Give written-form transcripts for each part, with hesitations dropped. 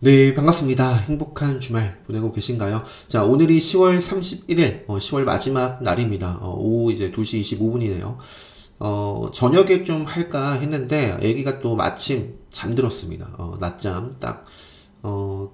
네, 반갑습니다. 행복한 주말 보내고 계신가요? 자, 오늘이 10월 31일, 10월 마지막 날입니다. 오후 이제 2시 25분이네요. 저녁에 좀 할까 했는데, 애기가 또 마침 잠들었습니다. 낮잠 딱,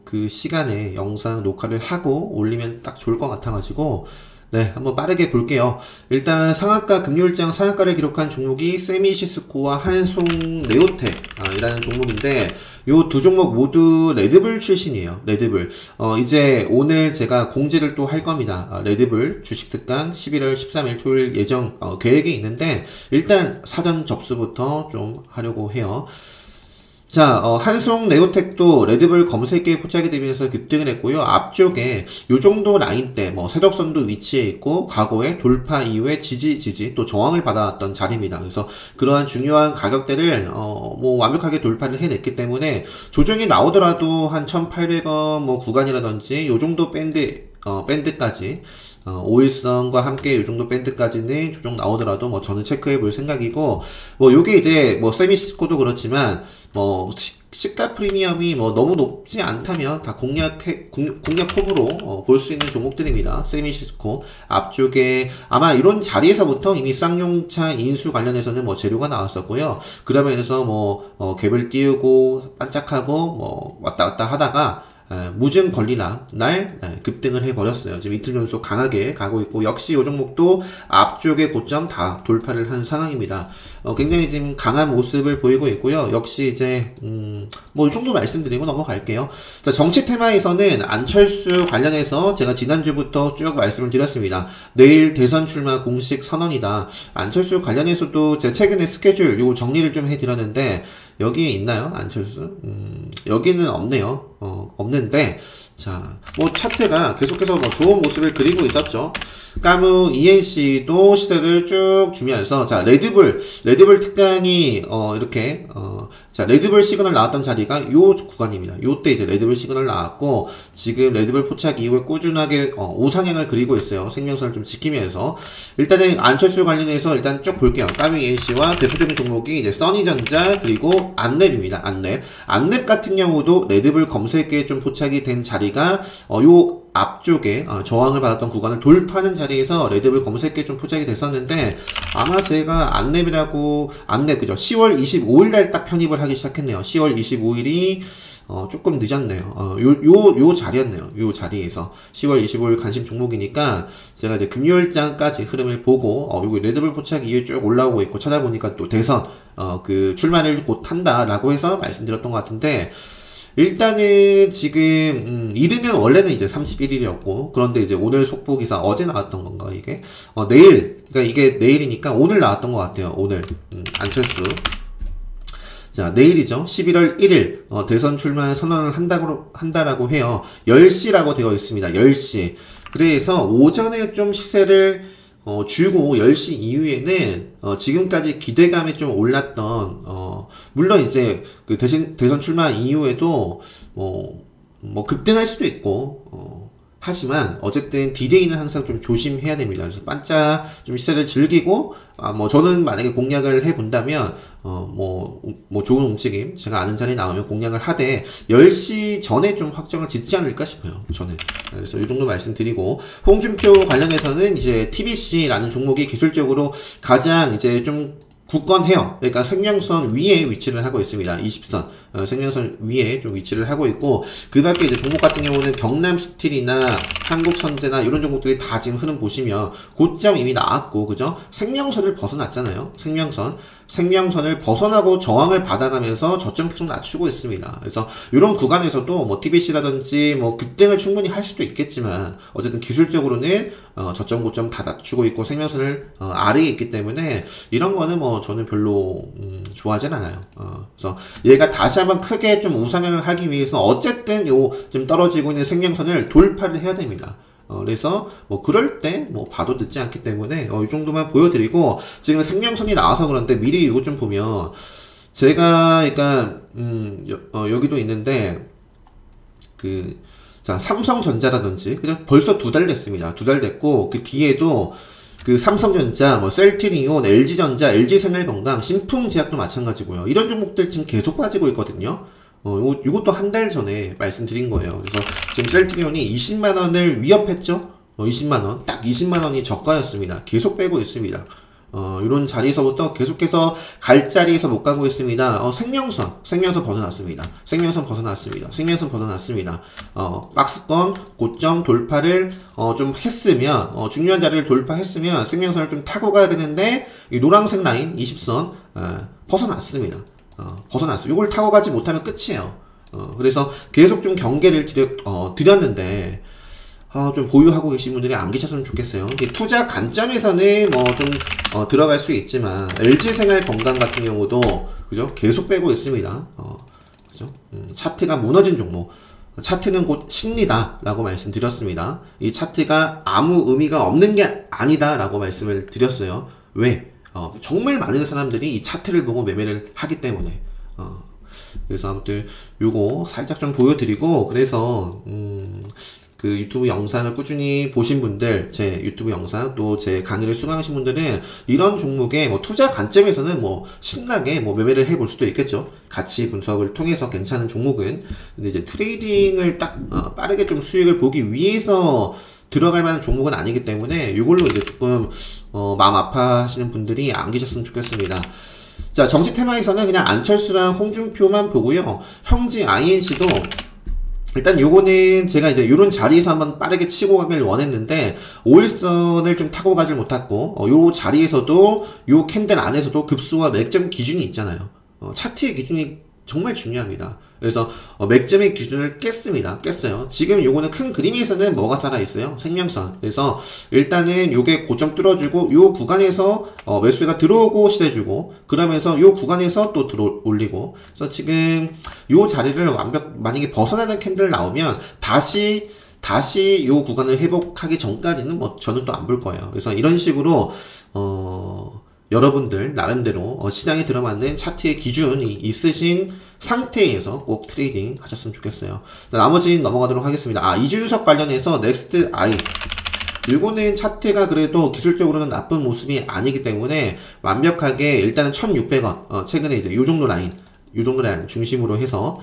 그 시간에 영상 녹화를 하고 올리면 딱 좋을 것 같아가지고, 네, 한번 빠르게 볼게요. 일단 상한가 금요일장 상한가를 기록한 종목이 세미시스코와 한송 네오텍 이라는 종목인데 요 두 종목 모두 레드불 출신이에요. 레드불. 이제 오늘 제가 공지를 또 할 겁니다. 레드불 주식 특강 11월 13일 토요일 예정 계획이 있는데 일단 사전 접수부터 좀 하려고 해요. 자, 한송 네오텍도 레드불 검색기에 포착이 되면서 급등을 했고요. 앞쪽에 요 정도 라인대, 세력선도 위치해 있고, 과거에 돌파 이후에 지지, 또 저항을 받아왔던 자리입니다. 그래서 그러한 중요한 가격대를, 완벽하게 돌파를 해냈기 때문에 조정이 나오더라도 한 1800원 구간이라든지 요 정도 밴드까지 5일선과 함께 이 정도 밴드까지는 조정 나오더라도 저는 체크해 볼 생각이고, 요게 이제 세미시스코도 그렇지만 시가 프리미엄이 너무 높지 않다면 다 공략 홈으로 볼 수 있는 종목들입니다. 세미시스코 앞쪽에 아마 이런 자리에서부터 이미 쌍용차 인수 관련해서는 재료가 나왔었고요. 그러면서 갭을 띄우고 반짝하고 왔다 갔다 하다가 무증 권리나 날 급등을 해버렸어요. 지금 이틀 연속 강하게 가고 있고, 역시 이 종목도 앞쪽의 고점 다 돌파를 한 상황입니다. 굉장히 지금 강한 모습을 보이고 있고요. 역시 이제 이 정도 말씀드리고 넘어갈게요. 자, 정치 테마에서는 안철수 관련해서 제가 지난주부터 쭉 말씀을 드렸습니다. 내일 대선 출마 공식 선언이다. 안철수 관련해서도 제가 최근에 스케줄 요거 정리를 좀 해드렸는데 여기에 있나요? 안철수? 여기는 없네요. 없는데, 자, 차트가 계속해서 좋은 모습을 그리고 있었죠. 까무 ENC도 시세를 쭉 주면서, 자, 레드불 특강이, 이렇게, 자, 레드불 시그널 나왔던 자리가 요 구간입니다. 요때 이제 레드불 시그널 나왔고, 지금 레드불 포착 이후에 꾸준하게, 우상향을 그리고 있어요. 생명선을 좀 지키면서. 일단은 안철수 관련해서 일단 쭉 볼게요. 까무 ENC와 대표적인 종목이 이제 써니전자, 그리고 안랩입니다. 안랩 같은 경우도 레드불 검색기에 좀 포착이 된 자리가, 요 앞쪽에 저항을 받았던 구간을 돌파하는 자리에서 레드불 검색기에 좀 포착이 됐었는데, 아마 제가 안랩 그죠? 10월 25일날 딱 편입을 하기 시작했네요. 10월 25일이 조금 늦었네요. 요 자리였네요. 요 자리에서 10월 25일 관심 종목이니까 제가 이제 금요일장까지 흐름을 보고 요거 레드불 포착 이후에 쭉 올라오고 있고, 찾아보니까 또 대선 그 출마를 곧 한다라고 해서 말씀드렸던 것 같은데, 일단은 지금 이르면 원래는 이제 31일이었고, 그런데 이제 오늘 속보기사 어제 나왔던 건가 이게? 내일, 그러니까 이게 내일이니까 오늘 나왔던 것 같아요. 오늘 안철수. 자, 내일이죠. 11월 1일 대선 출마 선언을 한다라고 해요. 10시라고 되어 있습니다. 10시. 그래서 오전에 좀 시세를 주고 10시 이후에는 지금까지 기대감이 좀 올랐던 물론 이제 그 대선 출마 이후에도 급등할 수도 있고 하지만 어쨌든 디데이는 항상 좀 조심해야 됩니다. 그래서 반짝 좀 시세를 즐기고 저는 만약에 공략을 해본다면 좋은 움직임 제가 아는 자리 나오면 공략을 하되 10시 전에 좀 확정을 짓지 않을까 싶어요. 저는. 그래서 이 정도 말씀드리고, 홍준표 관련해서는 이제 TBC라는 종목이 기술적으로 가장 이제 좀 굳건해요. 그러니까 생명선 위에 위치를 하고 있습니다. 20선. 생명선 위에 좀 위치를 하고 있고, 그 밖에 이제 종목 같은 경우는 경남스틸이나 한국선제나 이런 종목들이 다 지금 흐름 보시면 고점 이미 나왔고, 그죠? 생명선을 벗어났잖아요. 생명선을 벗어나고 저항을 받아가면서 저점 계속 낮추고 있습니다. 그래서 이런 구간에서도 TBC라든지 급등을 충분히 할 수도 있겠지만, 어쨌든 기술적으로는 저점 고점 다 낮추고 있고 생명선을 아래에 있기 때문에 이런 거는 저는 별로 좋아하진 않아요. 그래서 얘가 다시 한번 크게 좀 우상향을 하기 위해서 어쨌든 요 좀 떨어지고 있는 생명선을 돌파를 해야 됩니다. 그래서 그럴 때 봐도 늦지 않기 때문에 이 정도만 보여드리고, 지금 생명선이 나와서 그런데 미리 이거 좀 보면 제가 그러니까 여기도 있는데 자, 삼성전자라든지 그냥 벌써 2달 됐습니다. 2달 됐고, 그 뒤에도 그 삼성전자, 셀트리온, LG전자, LG생활건강, 신풍제약도 마찬가지고요. 이런 종목들 지금 계속 빠지고 있거든요. 요것도 한 달 전에 말씀드린 거예요. 그래서 지금 셀트리온이 20만원을 위협했죠? 20만원. 딱 20만원이 저가였습니다. 계속 빼고 있습니다. 이런 자리에서부터 계속해서 갈 자리에서 못 가고 있습니다. 생명선 벗어났습니다. 생명선 벗어났습니다. 박스권 고점 돌파를 좀 했으면, 중요한 자리를 돌파했으면 생명선을 좀 타고 가야 되는데, 이 노란색 라인 20선 벗어났습니다. 벗어났어요. 이걸 타고 가지 못하면 끝이에요. 그래서 계속 좀 경계를 드렸는데, 좀 보유하고 계신 분들이 안 계셨으면 좋겠어요. 투자 관점에서는 뭐 좀 들어갈 수 있지만 LG생활건강 같은 경우도 그죠? 계속 빼고 있습니다. 그죠? 차트가 무너진 종목. 차트는 곧 신리다라고 말씀드렸습니다. 이 차트가 아무 의미가 없는 게 아니다라고 말씀을 드렸어요. 왜? 정말 많은 사람들이 이 차트를 보고 매매를 하기 때문에. 그래서 아무튼 요거 살짝 좀 보여드리고, 그래서 그 유튜브 영상을 꾸준히 보신 분들, 제 유튜브 영상 또 제 강의를 수강하신 분들은 이런 종목에 뭐 투자 관점에서는 뭐 신나게 뭐 매매를 해볼 수도 있겠죠. 가치 분석을 통해서 괜찮은 종목은. 근데 이제 트레이딩을 딱 빠르게 좀 수익을 보기 위해서 들어갈 만한 종목은 아니기 때문에 이걸로 이제 조금 마음 아파하시는 분들이 안 계셨으면 좋겠습니다. 자, 정치 테마에서는 그냥 안철수랑 홍준표만 보고요. 형지 INC도 일단 요거는 제가 이제 요런 자리에서 한번 빠르게 치고 가길 원했는데 5일선을 좀 타고 가질 못했고, 요 자리에서도 요 캔들 안에서도 급수와 맥점 기준이 있잖아요. 차트의 기준이 정말 중요합니다. 그래서 맥점의 기준을 깼어요. 지금 요거는 큰 그림에서는 뭐가 살아있어요? 생명선. 그래서 일단은 요게 고점 뚫어주고 요 구간에서 매수가 들어오고 시대주고, 그러면서 요 구간에서 또 올리고, 그래서 지금 요 자리를 만약에 벗어나는 캔들 나오면 다시 요 구간을 회복하기 전까지는 뭐 저는 또 안 볼 거예요. 그래서 이런 식으로 여러분들 나름대로 시장에 들어맞는 차트의 기준이 있으신 상태에서 꼭 트레이딩 하셨으면 좋겠어요. 자, 나머지는 넘어가도록 하겠습니다. 이준석 관련해서 넥스트 아이, 요거는 차트가 그래도 기술적으로는 나쁜 모습이 아니기 때문에 완벽하게 일단은 1600원, 최근에 이제 요 정도 라인 중심으로 해서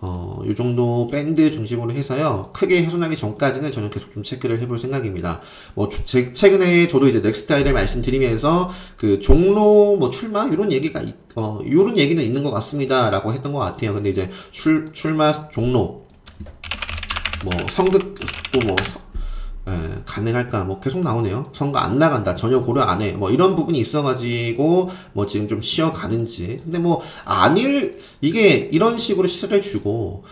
요 정도 밴드 중심으로 해서요, 크게 훼손하기 전까지는 저는 계속 좀 체크를 해볼 생각입니다. 최근에 저도 이제 넥스타일을 말씀드리면서 그 종로 출마? 요런 얘기는 있는 것 같습니다. 라고 했던 것 같아요. 근데 이제 출마 종로, 선긋도 가능할까? 계속 나오네요. 선거 안 나간다. 전혀 고려 안 해. 이런 부분이 있어가지고, 지금 좀 쉬어가는지. 근데 이게 이런 식으로 시설해 주고,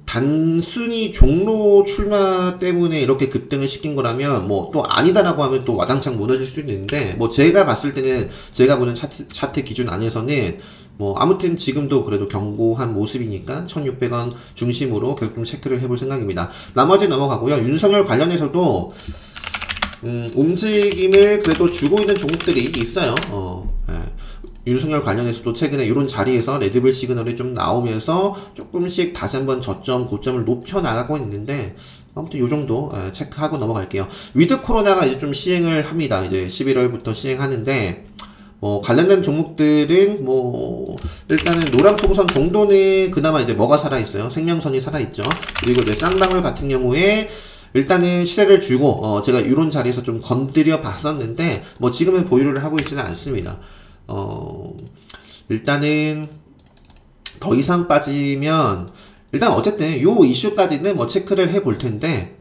단순히 종로 출마 때문에 이렇게 급등을 시킨 거라면, 또 아니다라고 하면 또 와장창 무너질 수도 있는데, 제가 봤을 때는, 제가 보는 차트 기준 안에서는, 아무튼 지금도 그래도 견고한 모습이니까 1600원 중심으로 계속 좀 체크를 해볼 생각입니다. 나머지 넘어가고요. 윤석열 관련해서도 움직임을 그래도 주고 있는 종목들이 있어요. 윤석열 관련해서도 최근에 이런 자리에서 레드불 시그널이 좀 나오면서 조금씩 다시 한번 저점, 고점을 높여 나가고 있는데, 아무튼 요 정도 체크하고 넘어갈게요. 위드 코로나가 이제 좀 시행을 합니다. 이제 11월부터 시행하는데, 관련된 종목들은 일단은 노란풍선 정도는 그나마 이제 뭐가 살아있어요? 생명선이 살아있죠. 그리고 이제 쌍방울 같은 경우에 일단은 시세를 주고 제가 이런 자리에서 좀 건드려 봤었는데 지금은 보유를 하고 있지는 않습니다. 일단은 더 이상 빠지면 일단 어쨌든 요 이슈까지는 체크를 해볼 텐데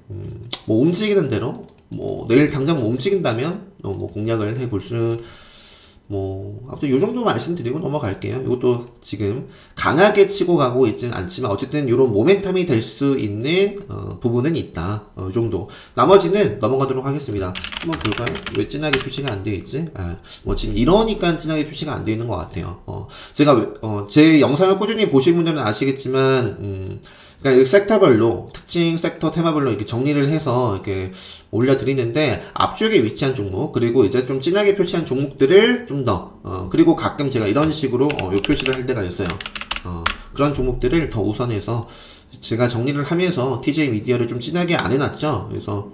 움직이는 대로 내일 당장 움직인다면 공략을 해볼 수. 아무튼 요 정도 말씀드리고 넘어갈게요. 이것도 지금 강하게 치고 가고 있지는 않지만 어쨌든 요런 모멘텀이 될 수 있는 부분은 있다. 요 정도. 나머지는 넘어가도록 하겠습니다. 한번 볼까요? 왜 진하게 표시가 안 되어 있지? 지금 이러니까 진하게 표시가 안 되어 있는 것 같아요. 제가 제 영상을 꾸준히 보신 분들은 아시겠지만 그러니까 섹터별로, 특징 섹터 테마별로 이렇게 정리를 해서 이렇게 올려드리는데, 앞쪽에 위치한 종목, 그리고 이제 좀 진하게 표시한 종목들을 좀 더, 그리고 가끔 제가 이런 식으로, 요 표시를 할 때가 있어요. 그런 종목들을 더 우선해서 제가 정리를 하면서 TJ 미디어를 좀 진하게 안 해놨죠. 그래서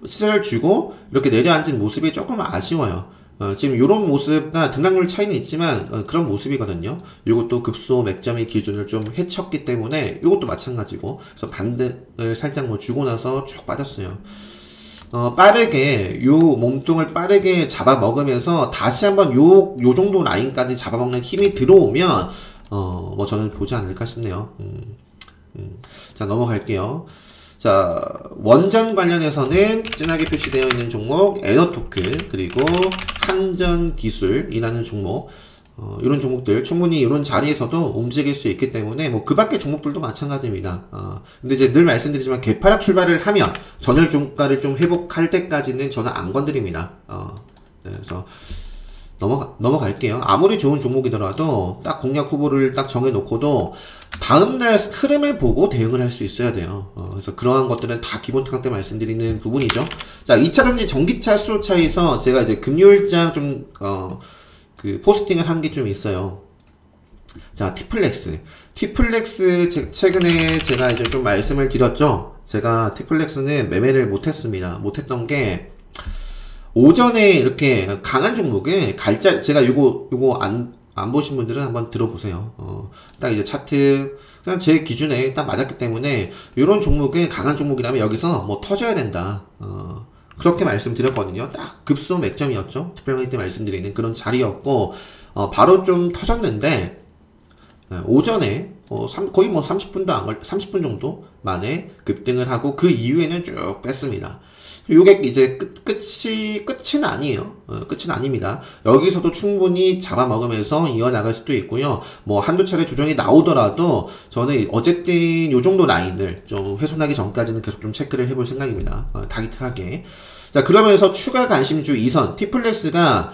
시세를 주고 이렇게 내려앉은 모습이 조금 아쉬워요. 지금 요런 모습과 등락률 차이는 있지만 그런 모습이거든요. 요것도 급소 맥점의 기준을 좀 해쳤기 때문에 요것도 마찬가지고, 그래서 반등을 살짝 뭐 주고 나서 쭉 빠졌어요. 빠르게 요 몸통을 빠르게 잡아먹으면서 다시 한번 요 정도 라인까지 잡아먹는 힘이 들어오면 뭐 저는 보지 않을까 싶네요. 자, 넘어갈게요. 자, 원전 관련해서는 진하게 표시되어 있는 종목 에너토크, 그리고 한전기술이라는 종목, 이런 종목들 충분히 이런 자리에서도 움직일 수 있기 때문에 뭐 그 밖의 종목들도 마찬가지입니다. 근데 이제 늘 말씀드리지만 개파락 출발을 하면 전월 종가를 좀 회복할 때까지는 저는 안 건드립니다. 네, 그래서 넘어갈게요. 아무리 좋은 종목이더라도 딱 공략 후보를 딱 정해놓고도 다음날 흐름을 보고 대응을 할 수 있어야 돼요. 그래서 그러한 것들은 다 기본 특강 때 말씀드리는 부분이죠. 자, 2차전지 전기차 수소차에서 제가 이제 금요일장 좀, 그 포스팅을 한 게 좀 있어요. 자, 티플렉스. 최근에 제가 이제 좀 말씀을 드렸죠. 제가 티플렉스는 매매를 못했습니다. 못했던 게, 오전에 이렇게 강한 종목에 제가 요거 안 보신 분들은 한번 들어보세요. 딱 이제 차트, 그냥 제 기준에 딱 맞았기 때문에, 요런 종목에 강한 종목이라면 여기서 뭐 터져야 된다. 그렇게 말씀드렸거든요. 딱 급소 맥점이었죠. 특별히 때 말씀드리는 그런 자리였고, 바로 좀 터졌는데, 오전에, 거의 뭐 30분 정도 만에 급등을 하고, 그 이후에는 쭉 뺐습니다. 요게 이제 끝은 아니에요. 끝은 아닙니다. 여기서도 충분히 잡아먹으면서 이어나갈 수도 있고요. 뭐 한두 차례 조정이 나오더라도 저는 어쨌든 요 정도 라인을 좀 훼손하기 전까지는 계속 좀 체크를 해볼 생각입니다. 타깃하게. 자, 그러면서 추가 관심주 2선 티플렉스가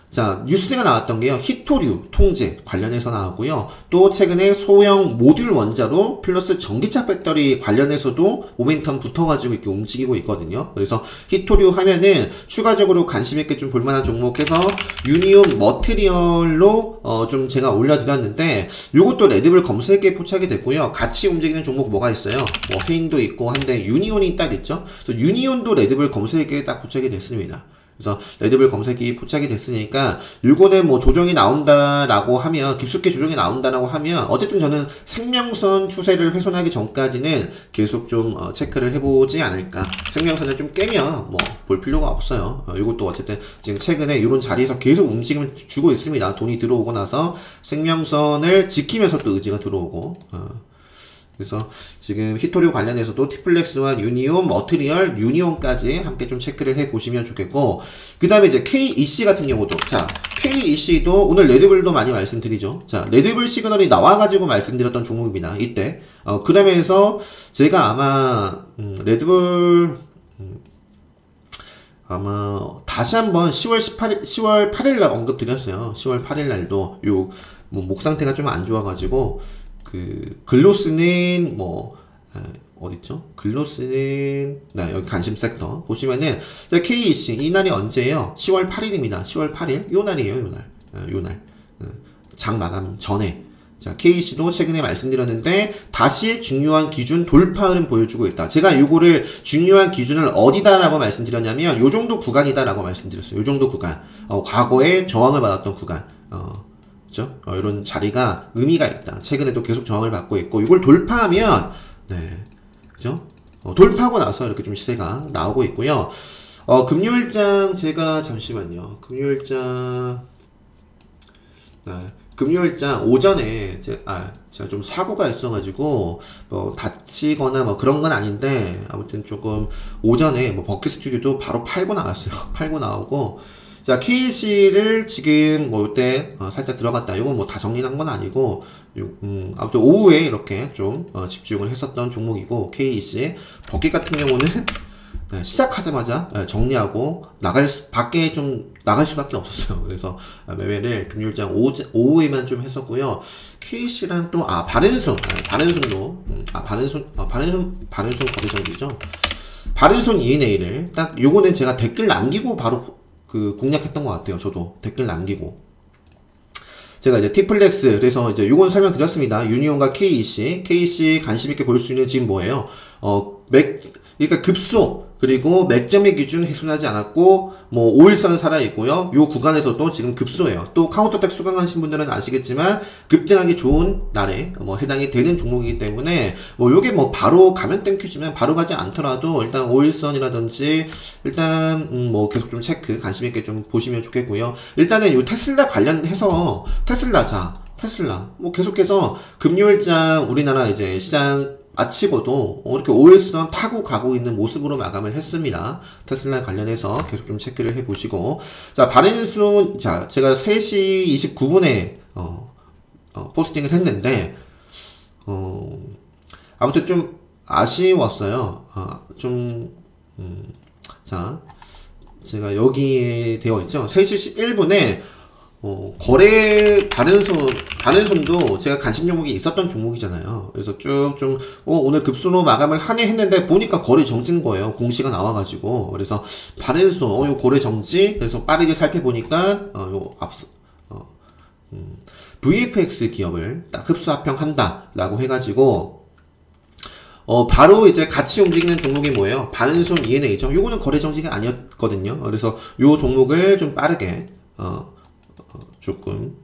자, 뉴스가 나왔던 게요. 히토류 통제 관련해서 나왔고요. 또 최근에 소형 모듈 원자로 플러스 전기차 배터리 관련해서도 모멘텀 붙어가지고 이렇게 움직이고 있거든요. 그래서 히토류 하면은 추가적으로 관심있게 좀 볼만한 종목해서 유니온 머티리얼로 좀 제가 올려드렸는데, 요것도 레드불 검색에 포착이 됐고요. 같이 움직이는 종목 뭐가 있어요? 뭐 헤인도 있고 한데 유니온이 딱 있죠. 그래서 유니온도 레드불 검색에 딱 포착이 됐습니다. 그래서 레드불 검색이 포착이 됐으니까 요거는 뭐 조정이 나온다라고 하면, 깊숙이 조정이 나온다라고 하면 어쨌든 저는 생명선 추세를 훼손하기 전까지는 계속 좀 체크를 해보지 않을까. 생명선을 좀 깨면 뭐 볼 필요가 없어요. 요것도 어쨌든 지금 최근에 요런 자리에서 계속 움직임을 주고 있습니다. 돈이 들어오고 나서 생명선을 지키면서 또 의지가 들어오고. 그래서 지금 히토류 관련해서도 티플렉스와 유니온, 머티리얼, 유니온까지 함께 좀 체크를 해 보시면 좋겠고, 그 다음에 이제 KEC 같은 경우도, 자, KEC도 오늘 레드불도 많이 말씀드리죠. 자, 레드불 시그널이 나와가지고 말씀드렸던 종목입니다. 이때. 그러면서 제가 아마, 레드불, 아마 다시 한번 10월 8일 날 언급드렸어요. 10월 8일 날도 요, 뭐, 목 상태가 좀 안 좋아가지고, 글로스는 뭐 어딨죠? 글로스는 여기 관심 섹터 보시면은 KEC 이 날이 언제예요? 10월 8일입니다. 10월 8일 요 날이에요. 요 날. 장 마감 전에. 자, KEC도 최근에 말씀드렸는데 다시 중요한 기준 돌파 흐름 보여주고 있다. 제가 요거를 중요한 기준을 어디다라고 말씀드렸냐면 요 정도 구간이다라고 말씀드렸어요. 요 정도 구간. 과거에 저항을 받았던 구간. 그죠? 이런 자리가 의미가 있다. 최근에도 계속 저항을 받고 있고, 이걸 돌파하면, 네. 그죠? 돌파하고 나서 이렇게 좀 시세가 나오고 있고요. 금요일장, 제가, 잠시만요. 금요일장 오전에, 제가 좀 사고가 있어가지고, 뭐, 다치거나 뭐 그런 건 아닌데, 아무튼 조금, 오전에 뭐, 버킷 스튜디오도 바로 팔고 나왔어요. 팔고 나오고, 자, KEC를 지금 뭐 이때 살짝 들어갔다. 이건 뭐 다 정리한 건 아니고, 아무튼 오후에 이렇게 좀 집중을 했었던 종목이고, KEC 버킷 같은 경우는 네, 시작하자마자 정리하고 밖에 좀 나갈 수밖에 없었어요. 그래서 매매를 금요일장 오후에만 좀 했었고요. KEC랑 또 바른손도 바른손 거래정비죠. 바른손 E&A를 딱 요거는 제가 댓글 남기고 바로 공략했던 것 같아요. 저도 댓글 남기고. 제가 이제 티플렉스, 그래서 이제 요건 설명드렸습니다. 유니온과 KEC 관심있게 볼 수 있는 지금 뭐예요? 그러니까 급소, 그리고 맥점의 기준 훼손하지 않았고 뭐 5일선 살아있고요. 요 구간에서도 지금 급소예요. 또 카운터텍 수강하신 분들은 아시겠지만 급등하기 좋은 날에 뭐 해당이 되는 종목이기 때문에 뭐 요게 뭐 바로 가면 땡큐지만 바로 가지 않더라도 일단 5일선이라든지 일단 뭐 계속 좀 체크 관심 있게 좀 보시면 좋겠고요. 일단은 요 테슬라 관련해서 테슬라 뭐 계속해서 금요일장 우리나라 이제 시장 마치고도 이렇게 5일선 타고 가고 있는 모습으로 마감을 했습니다. 테슬라 관련해서 계속 좀 체크를 해 보시고, 자, 바렌손, 자, 제가 3시 29분에 포스팅을 했는데 아무튼 좀 아쉬웠어요. 자, 제가 여기에 되어 있죠. 3시 11분에 바른손도 제가 관심 종목이 있었던 종목이잖아요. 그래서 쭉 좀, 오늘 급수로 마감을 하네 했는데, 보니까 거래 정지인 거예요. 공시가 나와가지고. 그래서, 바른손, 요 거래 정지. 그래서 빠르게 살펴보니까, VFX 기업을 딱 흡수 합병한다. 라고 해가지고, 바로 이제 같이 움직이는 종목이 뭐예요? 바른손 ENA죠. 요거는 거래 정지가 아니었거든요. 그래서 요 종목을 좀 빠르게, 조금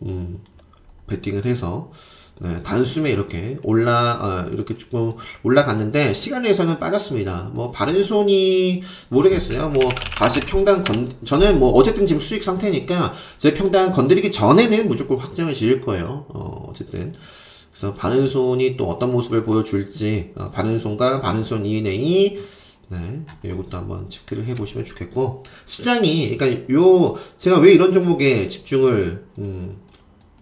베팅을 해서 네, 단숨에 이렇게 이렇게 조금 올라갔는데 시간에서는 빠졌습니다. 뭐 바른손이 모르겠어요. 뭐 다시 평단 저는 뭐 어쨌든 지금 수익 상태니까 제 평단 건드리기 전에는 무조건 확정을 지을 거예요. 어쨌든 그래서 바른손이 또 어떤 모습을 보여줄지 바른손과 바른손 ENA 네, 이것도 한번 체크를 해보시면 좋겠고, 시장이, 그러니까 제가 왜 이런 종목에 집중을,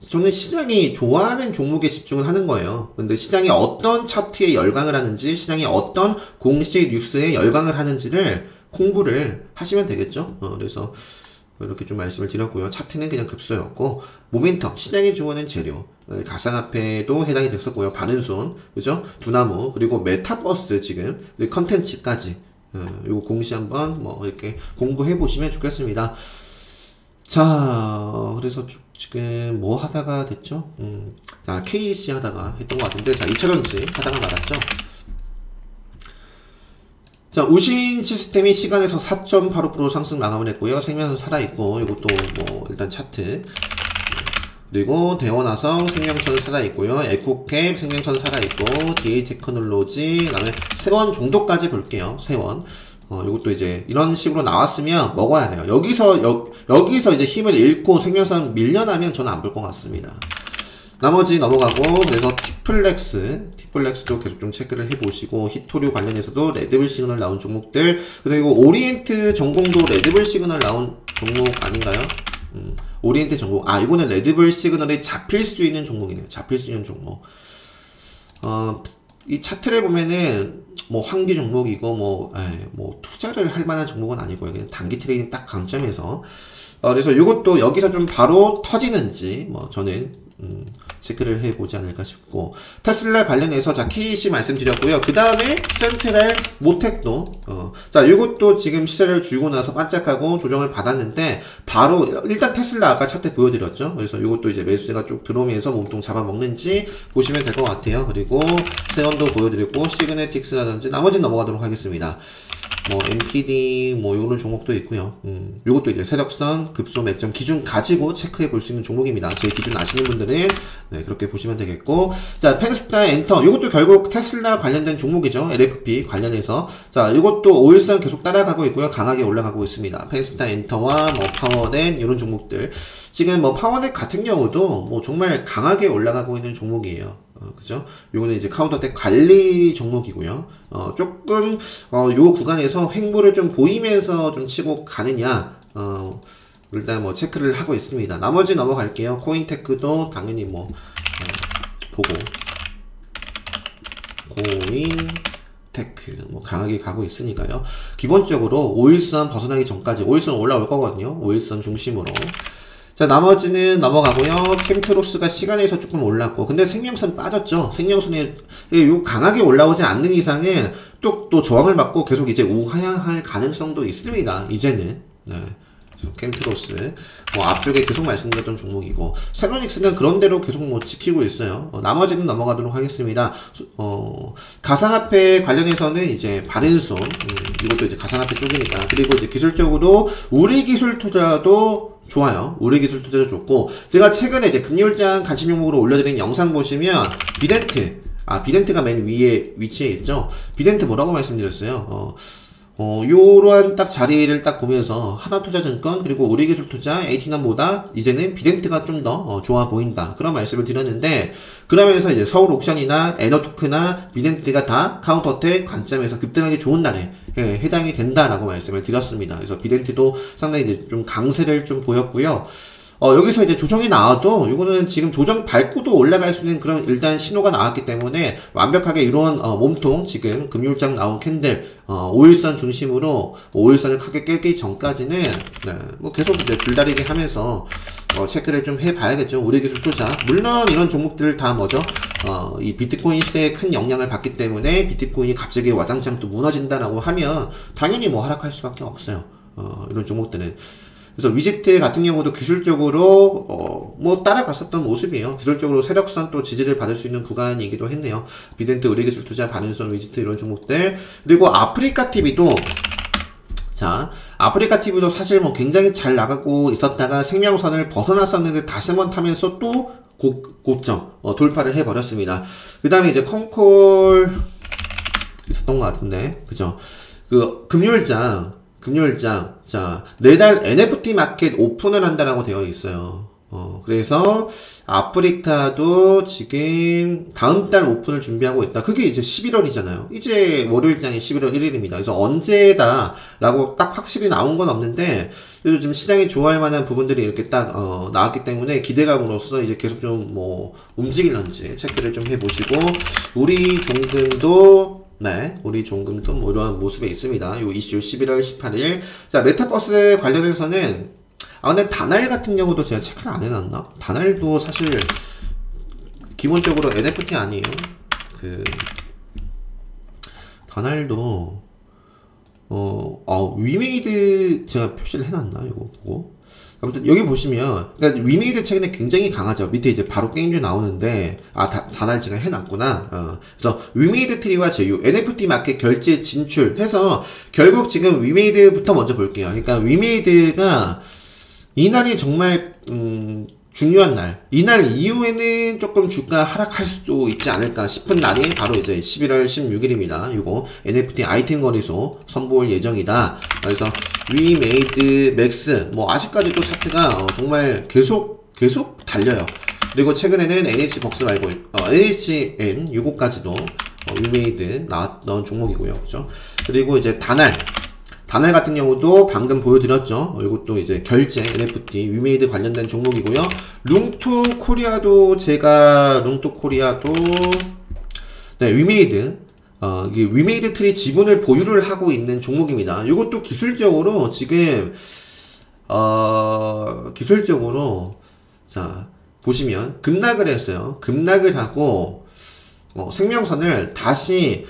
저는 시장이 좋아하는 종목에 집중을 하는 거예요. 근데 시장이 어떤 차트에 열광을 하는지, 시장이 어떤 공식 뉴스에 열광을 하는지를 공부를 하시면 되겠죠. 그래서 이렇게 좀 말씀을 드렸고요. 차트는 그냥 급소였고, 모멘텀, 시장이 좋아하는 재료, 가상화폐도 해당이 됐었고요. 바른손, 그죠? 두나무, 그리고 메타버스 지금, 그리고 컨텐츠까지, 요거 공시 한번 뭐 이렇게 공부해 보시면 좋겠습니다. 자, 그래서 지금 뭐 하다가 됐죠? 자, KEC 하다가 했던 것 같은데, 자, 2차전지 하다가 말았죠? 자, 우신 시스템이 시간에서 4.85% 상승 마감을 했고요. 생명선 살아있고, 이것도 뭐, 일단 차트. 그리고 대원화성 생명선 살아있고요. 에코캡 생명선 살아있고, DA 테크놀로지, 그 다음에 세원 정도까지 볼게요. 세원. 이것도 이제 이런 식으로 나왔으면 먹어야 돼요. 여기서 이제 힘을 잃고 생명선 밀려나면 저는 안 볼 것 같습니다. 나머지 넘어가고, 그래서 티플렉스도 계속 좀 체크를 해보시고, 히토류 관련해서도 레드불 시그널 나온 종목들, 그리고 오리엔트 전공도 레드불 시그널 나온 종목 아닌가요? 오리엔트 전공. 이거는 레드불 시그널에 잡힐 수 있는 종목이네요. 잡힐 수 있는 종목. 이 차트를 보면은, 뭐, 환기 종목이고, 뭐, 투자를 할 만한 종목은 아니고요. 그냥 단기 트레이딩 딱 강점에서. 그래서 이것도 여기서 좀 바로 터지는지, 뭐, 저는, 체크를 해보지 않을까 싶고, 테슬라 관련해서 자 KEC 말씀드렸고요. 그 다음에 센트럴 모텍도 자 이것도 지금 시세를 주고 나서 반짝하고 조정을 받았는데 바로 일단 테슬라 아까 차트 보여드렸죠. 그래서 이것도 이제 매수세가 쭉 들어오면서 몸통 잡아먹는지 보시면 될 것 같아요. 그리고 세원도 보여드렸고 시그네틱스라든지 나머지는 넘어가도록 하겠습니다. 뭐 MPD 뭐 요런 종목도 있고요. 요것도 이제 세력선 급소 맥점 기준 가지고 체크해 볼 수 있는 종목입니다. 제 기준 아시는 분들은 네, 그렇게 보시면 되겠고, 자 펜스타 엔터 요것도 결국 테슬라 관련된 종목이죠. LFP 관련해서 자 요것도 5일선 계속 따라가고 있고요. 강하게 올라가고 있습니다. 펜스타 엔터와 뭐 파워넷 이런 종목들 지금 뭐 파워넷 같은 경우도 뭐 정말 강하게 올라가고 있는 종목이에요. 그죠? 요거는 이제 카운터텍 관리 종목이고요. 조금, 요 구간에서 횡보를 좀 보이면서 좀 치고 가느냐, 일단 뭐 체크를 하고 있습니다. 나머지 넘어갈게요. 코인테크도 당연히 뭐, 보고. 코인테크, 뭐 강하게 가고 있으니까요. 기본적으로 5일선 벗어나기 전까지 5일선 올라올 거거든요. 5일선 중심으로. 자, 나머지는 넘어가고요. 캠트로스가 시간에서 조금 올랐고, 근데 생명선 빠졌죠. 생명선이 요 강하게 올라오지 않는 이상은 또 저항을 받고 계속 이제 우하향할 가능성도 있습니다. 이제는. 네. 캠트로스 뭐 앞쪽에 계속 말씀드렸던 종목이고, 셀로닉스는 그런대로 계속 뭐 지키고 있어요. 나머지는 넘어가도록 하겠습니다. 가상화폐 관련해서는 이제 바른손, 이것도 이제 가상화폐 쪽이니까. 그리고 이제 기술적으로 우리 기술 투자도 좋아요. 우리 기술 투자도 좋고, 제가 최근에 이제 금리울장 관심 종목으로 올려드린 영상 보시면 비덴트가 맨 위에 위치해 있죠. 비덴트 뭐라고 말씀드렸어요? 요러한 딱 자리를 딱 보면서 하나투자증권 그리고 우리기술투자 에이티남보다 이제는 비덴트가 좀 더 좋아 보인다, 그런 말씀을 드렸는데, 그러면서 이제 서울옥션이나 에너토크나 비덴트가 다 카운터어택 관점에서 급등하기 좋은 날에 해당이 된다라고 말씀을 드렸습니다. 그래서 비덴트도 상당히 이제 좀 강세를 좀 보였고요. 여기서 이제 조정이 나와도 이거는 지금 조정 밟고도 올라갈 수 있는 그런 일단 신호가 나왔기 때문에 완벽하게 이런 몸통, 지금 금요일장 나온 캔들 5일선 중심으로 5일선을 크게 깨기 전까지는 뭐 계속 이제 줄다리기 하면서 체크를 좀 해봐야겠죠. 우리 기술 투자, 물론 이런 종목들 다 뭐죠? 이 비트코인 시대에 큰 영향을 받기 때문에 비트코인이 갑자기 와장창 또 무너진다라고 하면 당연히 뭐 하락할 수밖에 없어요. 이런 종목들은. 그래서 위지트 같은 경우도 기술적으로 뭐 따라갔었던 모습이에요. 기술적으로 세력선 또 지지를 받을 수 있는 구간이기도 했네요. 비덴트, 의료기술투자, 바른손, 위지트 이런 종목들. 그리고 아프리카TV도, 자, 아프리카TV도 사실 뭐 굉장히 잘 나가고 있었다가 생명선을 벗어났었는데 다시 한번 타면서 또 고점 돌파를 해버렸습니다. 그 다음에 이제 컴콜 있었던 것 같은데, 그죠? 그 금요일장, 자, 내달 NFT 마켓 오픈을 한다라고 되어 있어요. 그래서 아프리카도 지금 다음 달 오픈을 준비하고 있다. 그게 이제 11월이잖아요. 이제 월요일장이 11월 1일입니다. 그래서 언제다라고 딱 확실히 나온 건 없는데, 그래도 지금 시장이 좋아할 만한 부분들이 이렇게 딱 나왔기 때문에 기대감으로써 이제 계속 좀 뭐 움직일런지 체크를 좀 해보시고, 우리 종금도 뭐 이러한 모습에 있습니다. 요 이슈 11월 18일. 자, 메타버스 관련해서는, 근데 다날 같은 경우도 제가 체크를 안 해놨나? 다날도 사실 기본적으로 NFT 아니에요. 다날도 위메이드 제가 표시를 해놨나? 이거 보고. 아무튼 여기 보시면, 그러니까 위메이드 최근에 굉장히 강하죠. 밑에 이제 바로 게임주 나오는데, 다날 제가 해놨구나. 그래서 위메이드 트리와 제휴, NFT 마켓 결제 진출 해서 결국 지금 위메이드부터 먼저 볼게요. 그러니까 위메이드가 이날이 정말 중요한 날, 이날 이후에는 조금 주가 하락할 수도 있지 않을까 싶은 날이 바로 이제 11월 16일입니다. 이거 NFT 아이템 거래소 선보일 예정이다. 그래서 위메이드 맥스, 뭐 아직까지도 차트가 정말 계속 달려요. 그리고 최근에는 NH벅스 말고 NHN 요거까지도 위메이드 나왔던 종목이고요. 그죠? 그리고 이제 다날 같은 경우도 방금 보여드렸죠. 이것도 이제 결제, NFT, 위메이드 관련된 종목이고요. 룽투 코리아도 위메이드, 이게 위메이드 트리 지분을 보유를 하고 있는 종목입니다. 이것도 기술적으로 지금, 자, 보시면 급락을 했어요. 급락을 하고, 생명선을 다시,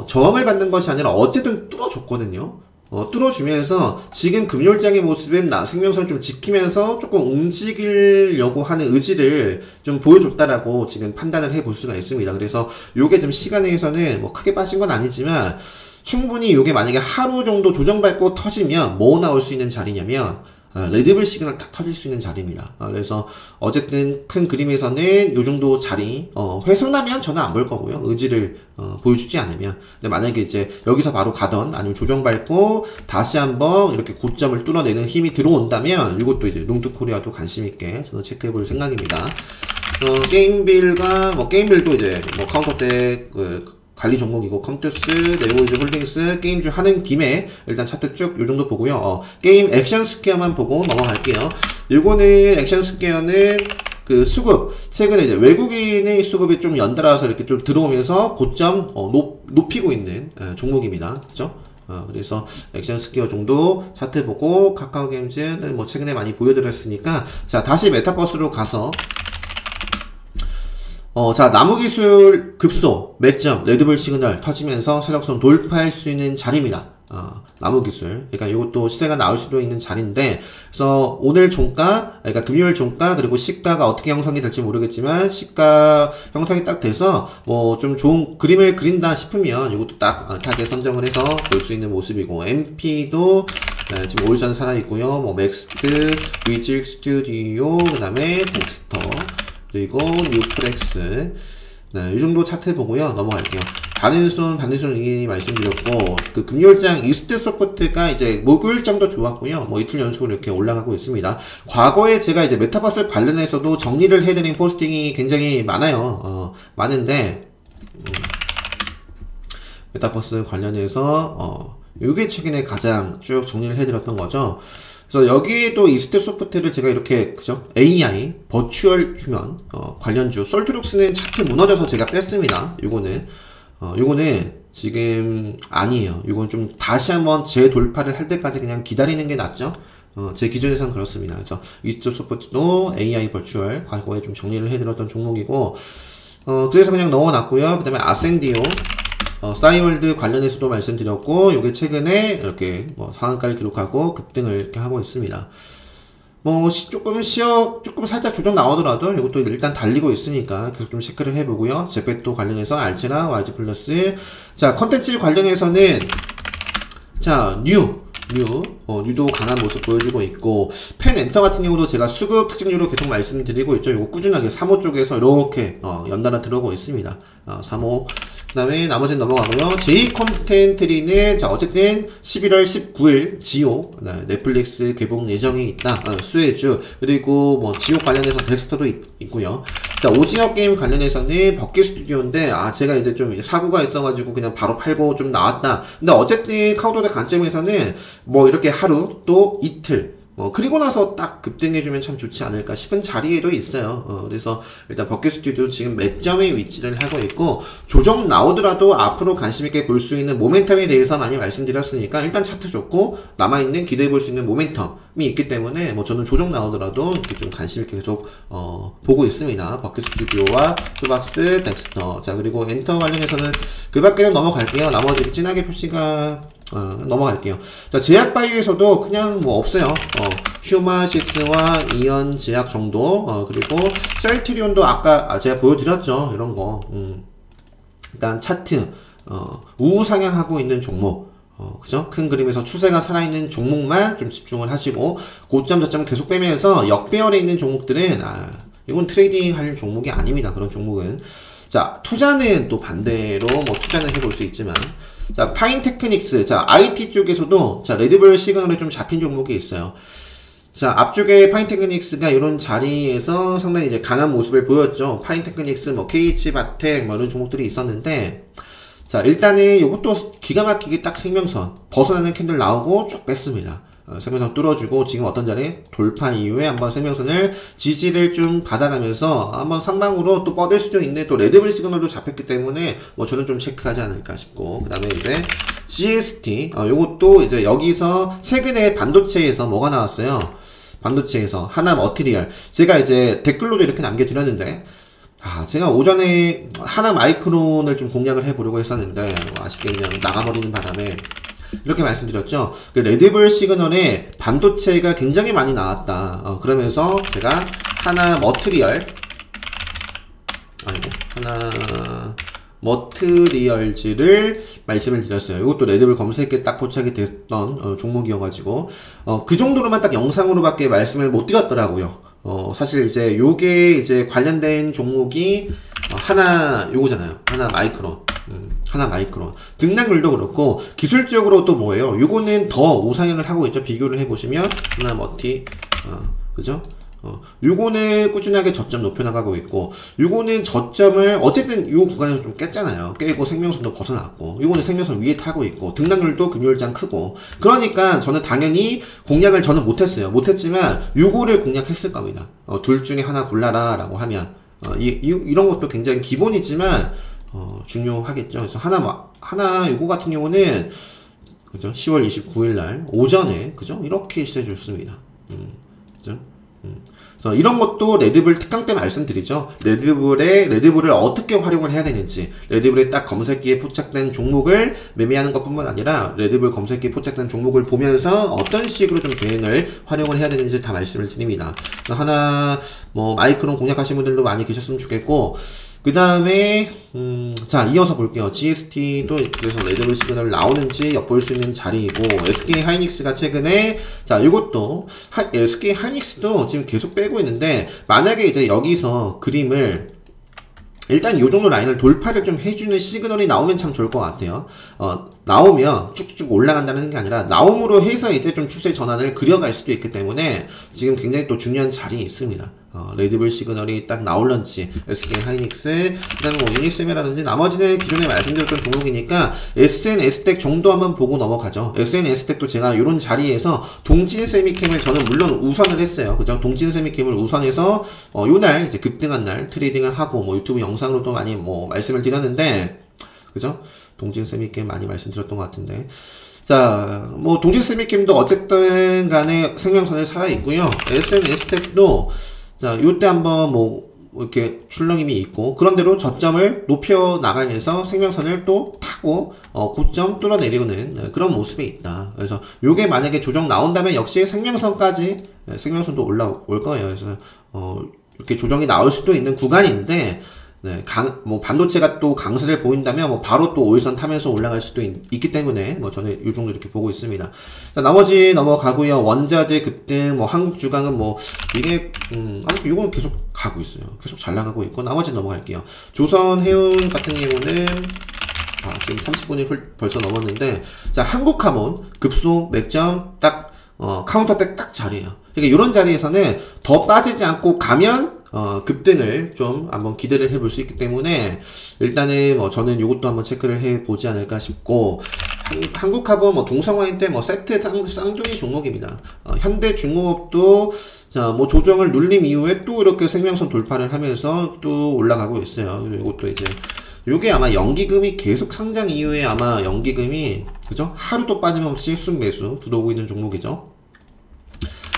저항을 받는 것이 아니라 어쨌든 뚫어줬거든요. 뚫어주면서 지금 금요일장의 모습은 생명선을 좀 지키면서 조금 움직이려고 하는 의지를 좀 보여줬다라고 지금 판단을 해볼 수가 있습니다. 그래서 요게 좀 시간에서는 뭐 크게 빠진 건 아니지만 충분히 요게 만약에 하루 정도 조정받고 터지면 뭐 나올 수 있는 자리냐면 레드불 시그널 딱 터질 수 있는 자리입니다. 그래서 어쨌든 큰 그림에서는 요 정도 자리 훼손하면 저는 안 볼 거고요. 의지를 보여주지 않으면. 근데 만약에 이제 여기서 바로 가던 아니면 조정받고 다시 한번 이렇게 고점을 뚫어내는 힘이 들어온다면 이것도 이제 룽투코리아도 관심있게 저는 체크해볼 생각입니다. 게임빌도 이제 뭐 카운터때 관리 종목이고, 컴투스, 네오이즈 홀딩스, 게임주 하는 김에 일단 차트 쭉 요 정도 보고요. 게임 액션 스퀘어만 보고 넘어갈게요. 요거는 액션 스퀘어는 그 수급, 최근에 이제 외국인의 수급이 좀 연달아서 이렇게 좀 들어오면서 고점 높이고 있는 종목입니다. 그죠? 그래서 액션 스퀘어 정도 차트 보고, 카카오 게임즈는 뭐 최근에 많이 보여드렸으니까, 자, 다시 메타버스로 가서 자, 나무기술 급소, 맥점, 레드불 시그널 터지면서 세력선 돌파할 수 있는 자리입니다. 나무기술. 그러니까 이것도 시세가 나올 수도 있는 자리인데, 그래서 오늘 종가, 그러니까 금요일 종가, 그리고 시가가 어떻게 형성이 될지 모르겠지만, 시가 형성이 딱 돼서, 뭐, 좀 좋은 그림을 그린다 싶으면, 이것도 딱 타겟 선정을 해서 볼 수 있는 모습이고, MP도, 지금 올선 살아있고요. 뭐, 맥스트, 위직 스튜디오, 그 다음에 덱스터, 그리고 뉴프렉스. 네, 이 정도 차트 보고요. 넘어갈게요. 반대손 이미 말씀드렸고, 그 금요일장 이스트 소프트가 이제 목요일장도 좋았고요. 뭐 이틀 연속으로 이렇게 올라가고 있습니다. 과거에 제가 이제 메타버스 관련해서도 정리를 해드린 포스팅이 굉장히 많아요. 많은데, 메타버스 관련해서, 요게 최근에 가장 쭉 정리를 해드렸던 거죠. 그래서 여기에도 이스트 소프트를 제가 이렇게, 그죠? AI, 버추얼 휴먼, 관련주, 솔트룩스는 차트 무너져서 제가 뺐습니다. 요거는 지금 아니에요. 요건 좀 다시 한번 재돌파를 할 때까지 그냥 기다리는 게 낫죠? 제 기준에서는 그렇습니다. 그래서 이스트 소프트도 AI 버추얼, 과거에 좀 정리를 해드렸던 종목이고, 그래서 그냥 넣어놨고요. 그 다음에 아센디오, 싸이월드 관련해서도 말씀드렸고, 요게 최근에 이렇게 뭐 상한가를 기록하고 급등을 이렇게 하고 있습니다. 뭐, 조금 살짝 조정 나오더라도 이것도 일단 달리고 있으니까 계속 좀 체크를 해보고요. 제페토 관련해서 알체나 YG 플러스. 자, 컨텐츠 관련해서는, 자, 뉴도 강한 모습 보여주고 있고, 펜엔터 같은 경우도 제가 수급 특징주로 계속 말씀드리고 있죠. 이거 꾸준하게 3호 쪽에서 이렇게, 연달아 들어오고 있습니다. 3호. 그 다음에 나머지는 넘어가고요. J 컨텐트리는 자 어쨌든 11월 19일 지오 넷플릭스 개봉 예정이 있다. 수혜주 그리고 뭐 지오 관련해서 덱스터도 있고요. 자 오징어 게임 관련해서는 버킷 스튜디오인데 제가 이제 좀 사고가 있어가지고 그냥 바로 팔고 좀 나왔다. 근데 어쨌든 카운터의 관점에서는 뭐 이렇게 하루 또 이틀 그리고 나서 딱 급등해주면 참 좋지 않을까 싶은 자리에도 있어요. 그래서 일단 버킷 스튜디오 지금 매점에 위치를 하고 있고, 조정 나오더라도 앞으로 관심있게 볼 수 있는 모멘텀에 대해서 많이 말씀드렸으니까, 일단 차트 좋고, 남아있는 기대해 볼 수 있는 모멘텀이 있기 때문에, 뭐 저는 조정 나오더라도 이렇게 좀 관심있게 계속, 보고 있습니다. 버킷 스튜디오와 투박스, 덱스터. 자, 그리고 엔터 관련해서는 그 밖에는 넘어갈게요. 나머지 진하게 표시가, 넘어갈게요. 자, 제약바이오에서도 그냥 뭐 없어요. 휴마시스와 이언 제약 정도, 그리고 셀트리온도 아까 제가 보여드렸죠. 이런 거. 일단 차트, 우상향하고 있는 종목. 그죠? 큰 그림에서 추세가 살아있는 종목만 좀 집중을 하시고, 고점 저점 계속 빼면서 역배열에 있는 종목들은, 이건 트레이딩 할 종목이 아닙니다. 그런 종목은. 자, 투자는 또 반대로 뭐 투자는 해볼 수 있지만, 자, 파인테크닉스. 자, IT 쪽에서도, 자, 레드불 시그널에 좀 잡힌 종목이 있어요. 자, 앞쪽에 파인테크닉스가 이런 자리에서 상당히 이제 강한 모습을 보였죠. 파인테크닉스, 뭐, KH바텍, 뭐, 이런 종목들이 있었는데, 자, 일단은 이것도 기가 막히게 딱 생명선, 벗어나는 캔들 나오고 쭉 뺐습니다. 생명선 뚫어주고 지금 어떤 자리 돌파 이후에 한번 생명선을 지지를 좀 받아가면서 한번 상방으로 또 뻗을 수도 있는 또 레드불 시그널도 잡혔기 때문에 뭐 저는 좀 체크하지 않을까 싶고, 그 다음에 이제 GST 요것도 이제 여기서 최근에 반도체에서 뭐가 나왔어요. 반도체에서 하나 머티리얼, 제가 이제 댓글로도 이렇게 남겨드렸는데 제가 오전에 하나 마이크론을 좀 공략을 해보려고 했었는데 아쉽게 그냥 나가버리는 바람에 이렇게 말씀드렸죠. 그 레드불 시그널에 반도체가 굉장히 많이 나왔다. 그러면서 제가 하나 머트리얼즈를 말씀을 드렸어요. 이것도 레드불 검색에 딱 포착이 됐던 종목이어가지고 그 정도로만 딱 영상으로밖에 말씀을 못 드렸더라고요. 사실 이제 요게 이제 관련된 종목이 요거잖아요. 하나 마이크론. 등락률도 그렇고, 기술적으로 또 뭐예요? 요거는 더 우상향을 하고 있죠. 비교를 해보시면, 하나 그죠? 요거는 꾸준하게 저점 높여나가고 있고, 요거는 저점을, 어쨌든 요 구간에서 좀 깼잖아요. 깨고 생명선도 벗어났고, 요거는 생명선 위에 타고 있고, 등락률도 금요일장 크고, 그러니까 저는 당연히 공략을 저는 못했어요. 못했지만, 요거를 공략했을 겁니다. 둘 중에 하나 골라라 라고 하면, 이런 것도 굉장히 기본이지만, 중요하겠죠. 그래서 하나 요거 같은 경우는, 그죠? 10월 29일 날, 오전에, 그죠? 이렇게 시세줬습니다. 그죠? 그래서 이런 것도 레드불 특강 때 말씀드리죠. 레드불을 어떻게 활용을 해야 되는지, 레드불에 딱 검색기에 포착된 종목을 매매하는 것뿐만 아니라 레드불 검색기에 포착된 종목을 보면서 어떤 식으로 좀 대응을 활용을 해야 되는지 다 말씀을 드립니다. 하나 뭐 마이크론 공략하시는 분들도 많이 계셨으면 좋겠고, 그 다음에 자 이어서 볼게요. GST도 그래서 레드불 시그널 나오는지 엿볼 수 있는 자리이고, SK 하이닉스가 최근에 자 이것도 SK 하이닉스도 지금 계속 빼고 있는데, 만약에 이제 여기서 그림을 일단 요 정도 라인을 돌파를 좀 해주는 시그널이 나오면 참 좋을 것 같아요. 나오면 쭉쭉 올라간다는 게 아니라 나옴으로 해서 이제 좀 추세 전환을 그려갈 수도 있기 때문에 지금 굉장히 또 중요한 자리에 있습니다. 레드불 시그널이 딱 나올런지, SK 하이닉스, 그 다음에 뭐 유니세미라든지 나머지는 기존에 말씀드렸던 종목이니까 SNS텍 정도 한번 보고 넘어가죠. SNS텍도 제가 이런 자리에서 동진세미캠을 저는 물론 우선을 했어요. 그죠? 동진세미캠을 우선해서 요날 이제 급등한 날 트레이딩을 하고 뭐 유튜브 영상으로도 많이 뭐 말씀을 드렸는데, 그죠? 동진세미캠 많이 말씀드렸던 것 같은데, 자, 뭐 동진세미캠도 어쨌든 간에 생명선에 살아있고요. SNS텍도 자, 요때 한번 뭐 이렇게 출렁임이 있고, 그런대로 저점을 높여 나가면서 생명선을 또 타고 고점 뚫어내려는 그런 모습이 있다. 그래서 요게 만약에 조정 나온다면 역시 생명선까지, 생명선도 올라올 거예요. 그래서 이렇게 조정이 나올 수도 있는 구간인데, 네, 뭐, 반도체가 또 강세를 보인다면, 뭐, 바로 또 5일선 타면서 올라갈 수도 있기 때문에, 뭐, 저는 요 정도 이렇게 보고 있습니다. 자, 나머지 넘어가고요. 원자재 급등, 뭐, 한국주강은 뭐, 이게, 아무튼 요건 계속 가고 있어요. 계속 잘 나가고 있고, 나머지 넘어갈게요. 조선해운 같은 경우는, 지금 30분이 벌써 넘었는데, 자, 한국화몬, 급속, 맥점, 딱, 카운터백 딱 자리에요. 그러니까 요런 자리에서는 더 빠지지 않고 가면, 급등을 좀 한번 기대를 해볼 수 있기 때문에, 일단은 뭐 저는 요것도 한번 체크를 해보지 않을까 싶고, 한국화본 뭐 동성화인 때 뭐 세트 쌍둥이 종목입니다. 현대중공업도 자 뭐 조정을 눌림 이후에 또 이렇게 생명선 돌파를 하면서 또 올라가고 있어요. 요것도 이제 요게 아마 연기금이 계속 상장 이후에 아마 연기금이, 그죠? 하루도 빠짐없이 순매수 들어오고 있는 종목이죠.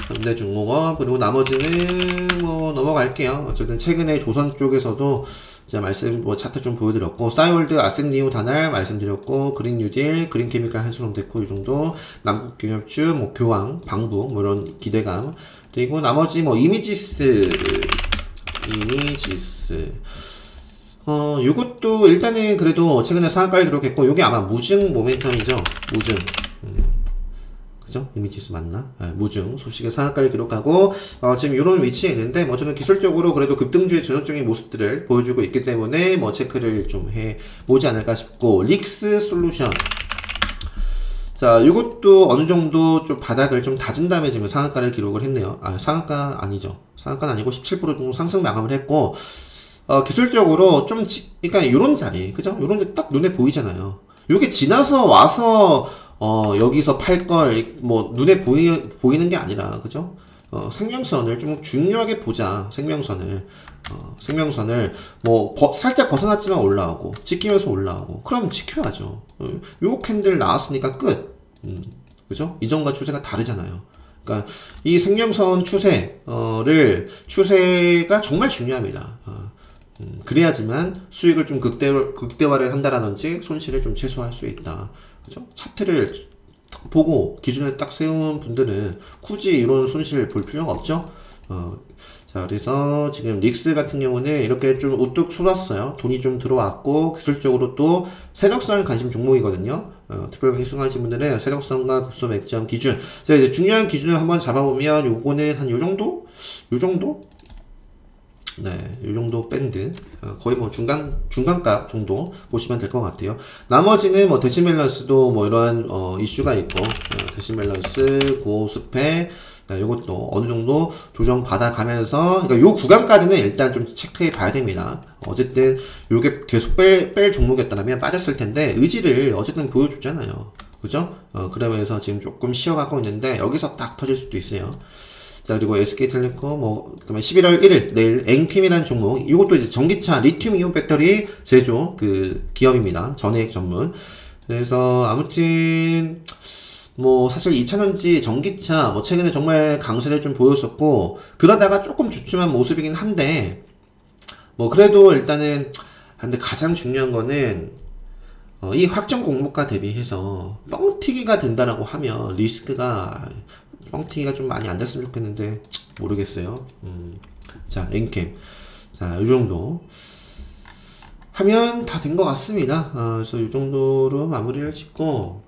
현대중공업, 그리고 나머지는 뭐 넘어갈게요. 어쨌든 최근에 조선 쪽에서도 제가 뭐 차트 좀 보여드렸고, 싸이월드, 아센리오, 다날 말씀드렸고, 그린 뉴딜, 그린 케미칼 한수름 데코 이 정도, 남국경협주, 뭐 교황, 방북 뭐 이런 기대감, 그리고 나머지 뭐 이미지스 요것도 일단은 그래도 최근에 상한가를 기록했고, 요게 아마 무증 모멘텀이죠. 무증. 그죠? 이미지수 맞나? 네, 무증 소식의 상한가를 기록하고 지금 이런 위치에 있는데, 뭐 저는 기술적으로 그래도 급등주의 전형적인 모습들을 보여주고 있기 때문에 뭐 체크를 좀 해보지 않을까 싶고, 릭스 솔루션, 자 이것도 어느 정도 좀 바닥을 좀 다진 다음에 지금 상한가를 기록을 했네요. 상한가 아니죠. 상한가는 아니고 17% 정도 상승 마감을 했고, 기술적으로 좀 그러니까 요런 자리, 그죠? 요런 자리 딱 눈에 보이잖아요. 요게 지나서 와서 여기서 팔 걸, 뭐, 눈에 보이는 게 아니라, 그죠? 생명선을 좀 중요하게 보자, 생명선을. 뭐, 살짝 벗어났지만 올라오고, 지키면서 올라오고, 그럼 지켜야죠. 요 캔들 나왔으니까 끝. 그죠? 이전과 추세가 다르잖아요. 그러니까, 이 생명선 추세가 정말 중요합니다. 그래야지만 수익을 좀 극대화를 한다라든지 손실을 좀 최소화할 수 있다. 그죠? 차트를 보고 기준을 딱 세운 분들은 굳이 이런 손실을 볼 필요가 없죠. 자, 그래서 지금 릭스 같은 경우는 이렇게 좀 우뚝 쏟았어요. 돈이 좀 들어왔고, 기술적으로 또 세력성 관심 종목이거든요. 특별히 희소하신 분들은 세력성과 급소 맥점 기준. 자, 이제 중요한 기준을 한번 잡아보면 요거는 한 요 정도? 네, 이 정도 밴드, 거의 뭐 중간값 정도 보시면 될 것 같아요. 나머지는 뭐 대시밸런스도 뭐 이러한 이슈가 있고, 대시밸런스, 고스펙, 이것도 어느 정도 조정 받아가면서, 그러니까 요 구간까지는 일단 좀 체크해 봐야 됩니다. 어쨌든 요게 계속 뺄 종목이었다면 빠졌을 텐데, 의지를 어쨌든 보여줬잖아요. 그죠? 그러면서 지금 조금 쉬어가고 있는데, 여기서 딱 터질 수도 있어요. 자, 그리고 SK텔레콤, 뭐, 그 다음에 11월 1일, 내일 앵팀이라는 종목, 이것도 이제 전기차, 리튬 이온 배터리 제조, 기업입니다. 전해액 전문. 그래서, 아무튼, 뭐 사실 2차전지 전기차 뭐 최근에 정말 강세를 좀 보였었고 그러다가 조금 주춤한 모습이긴 한데 뭐 그래도 일단은 근데 가장 중요한 거는 이 확정 공모가 대비해서 뻥튀기가 된다라고 하면 리스크가 뻥튀기가 좀 많이 안 됐으면 좋겠는데 모르겠어요. 자, 엔캠. 자, 요 정도 하면 다 된 것 같습니다. 그래서 요 정도로 마무리를 짓고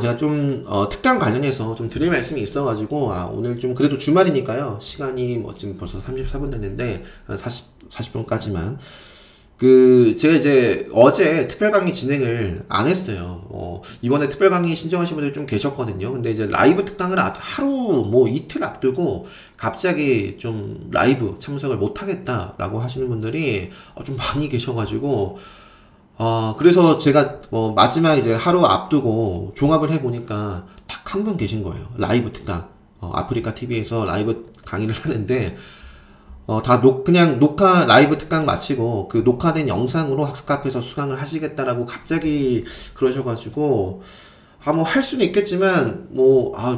제가 좀 특강 관련해서 좀 드릴 말씀이 있어가지고 오늘 좀 그래도 주말이니까요. 시간이 뭐 지금 벌써 34분 됐는데 40분까지만 제가 이제 어제 특별 강의 진행을 안 했어요. 이번에 특별 강의 신청하신 분들이 좀 계셨거든요. 근데 이제 라이브 특강을 하루 뭐 이틀 앞두고 갑자기 좀 라이브 참석을 못 하겠다라고 하시는 분들이 좀 많이 계셔가지고 그래서 제가 마지막 이제 하루 앞두고 종합을 해보니까 딱 한 분 계신 거예요. 라이브 특강. 아프리카 TV에서 라이브 강의를 하는데 그냥 녹화 라이브 특강 마치고 그 녹화된 영상으로 학습카페에서 수강을 하시겠다라고 갑자기 그러셔가지고 뭐 할 수는 있겠지만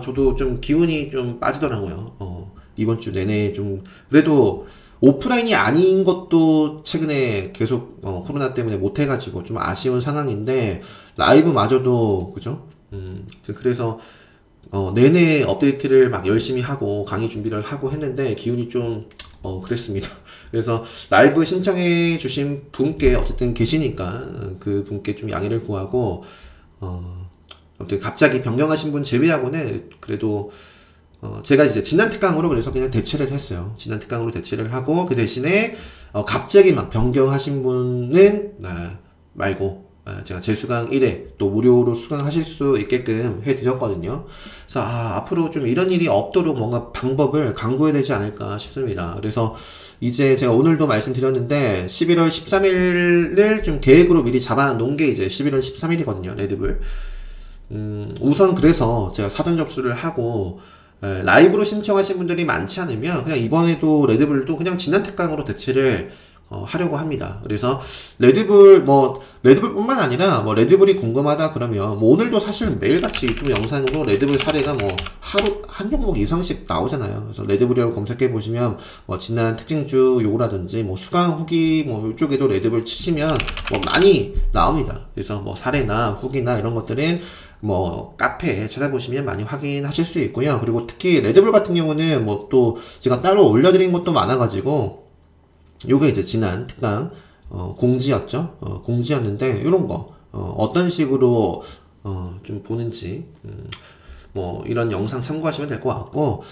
저도 좀 기운이 좀 빠지더라고요. 이번 주 내내 좀 그래도 오프라인이 아닌 것도 최근에 계속 코로나 때문에 못 해가지고 좀 아쉬운 상황인데 라이브마저도 그죠? 그래서 내내 업데이트를 막 열심히 하고 강의 준비를 하고 했는데 기운이 좀 그랬습니다. 그래서 라이브 신청해 주신 분께 어쨌든 계시니까 그 분께 좀 양해를 구하고 아무튼 갑자기 변경하신 분 제외하고는 그래도 제가 이제 지난 특강으로 그래서 그냥 대체를 했어요. 지난 특강으로 대체를 하고 그 대신에 갑자기 막 변경하신 분은 말고 제가 재수강 1회 또 무료로 수강하실 수 있게끔 해드렸거든요. 그래서 앞으로 좀 이런 일이 없도록 뭔가 방법을 강구해야 되지 않을까 싶습니다. 그래서 이제 제가 오늘도 말씀드렸는데 11월 13일을 좀 계획으로 미리 잡아놓은 게 이제 11월 13일이거든요. 레드불. 우선 그래서 제가 사전 접수를 하고 라이브로 신청하신 분들이 많지 않으면 그냥 이번에도 레드불도 그냥 지난 특강으로 대체를 하려고 합니다. 그래서 레드불뿐만 아니라 레드불이 궁금하다 그러면 오늘도 사실 매일같이 유튜브 영상으로 레드불 사례가 하루 한 종목 이상씩 나오잖아요. 그래서 레드불이라고 검색해 보시면 지난 특징주 요거라든지 수강 후기 이쪽에도 레드불 치시면 많이 나옵니다. 그래서 사례나 후기나 이런 것들은 카페에 찾아보시면 많이 확인하실 수 있고요. 그리고 특히 레드불 같은 경우는 또 제가 따로 올려드린 것도 많아가지고 요게 이제 지난 특강 공지였죠. 공지였는데 요런 거 어떤 식으로 좀 보는지 이런 영상 참고하시면 될 것 같고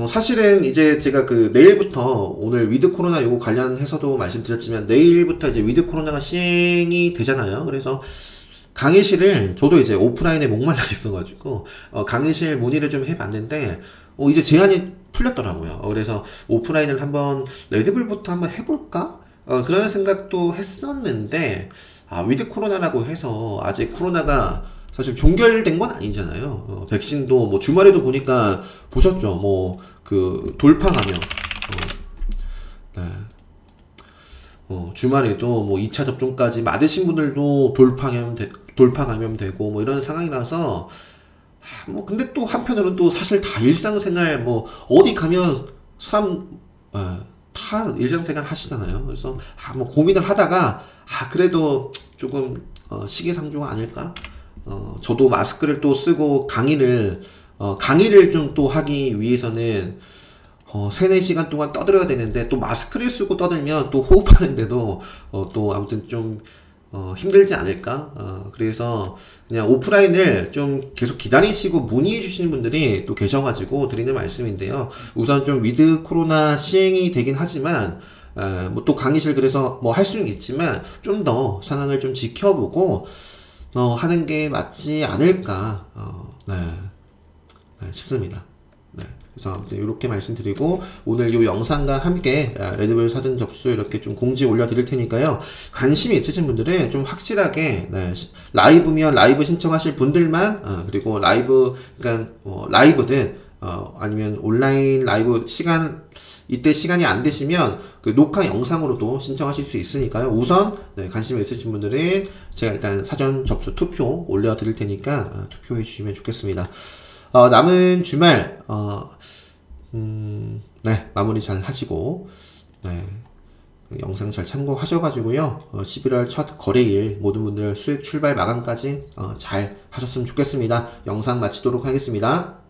사실은 이제 제가 내일부터 오늘 위드 코로나 요거 관련해서도 말씀드렸지만 내일부터 이제 위드 코로나가 시행이 되잖아요. 그래서 강의실을 저도 이제 오프라인에 목말라 있어가지고 강의실 문의를 좀 해봤는데 이제 제한이 풀렸더라고요. 그래서 오프라인을 한번 레드불부터 한번 해볼까? 그런 생각도 했었는데 위드 코로나라고 해서 아직 코로나가 사실 종결된 건 아니잖아요. 백신도 주말에도 보니까 보셨죠? 돌파 감염. 주말에도 2차 접종까지 맞으신 분들도 돌파 감염되고 이런 상황이라서 근데 또 한편으로는 또 사실 다 일상생활 어디 가면 사람 다 일상생활 하시잖아요. 그래서 고민을 하다가 그래도 조금 시기상조가 아닐까? 저도 마스크를 또 쓰고 강의를 좀 또 하기 위해서는 3-4시간 동안 떠들어야 되는데 또 마스크를 쓰고 떠들면 또 호흡하는데도 또 아무튼 좀 힘들지 않을까? 그래서 그냥 오프라인을 좀 계속 기다리시고 문의해 주시는 분들이 또 계셔가지고 드리는 말씀인데요. 우선 좀 위드 코로나 시행이 되긴 하지만 또 강의실 그래서 할 수는 있지만 좀 더 상황을 좀 지켜보고 하는 게 맞지 않을까 싶습니다. 그래서 아무튼 이렇게 말씀드리고 오늘 이 영상과 함께 레드불 사전 접수 이렇게 좀 공지 올려드릴 테니까요. 관심이 있으신 분들은 좀 확실하게 라이브면 라이브 신청하실 분들만 그리고 라이브든 아니면 온라인 라이브 이때 시간이 안 되시면 그 녹화 영상으로도 신청하실 수 있으니까요. 우선 네, 관심 있으신 분들은 제가 일단 사전 접수 투표 올려드릴 테니까 투표해 주시면 좋겠습니다. 남은 주말 네, 마무리 잘 하시고 네, 영상 잘 참고하셔가지고요. 11월 첫 거래일 모든 분들 수익 출발 마감까지 잘 하셨으면 좋겠습니다. 영상 마치도록 하겠습니다.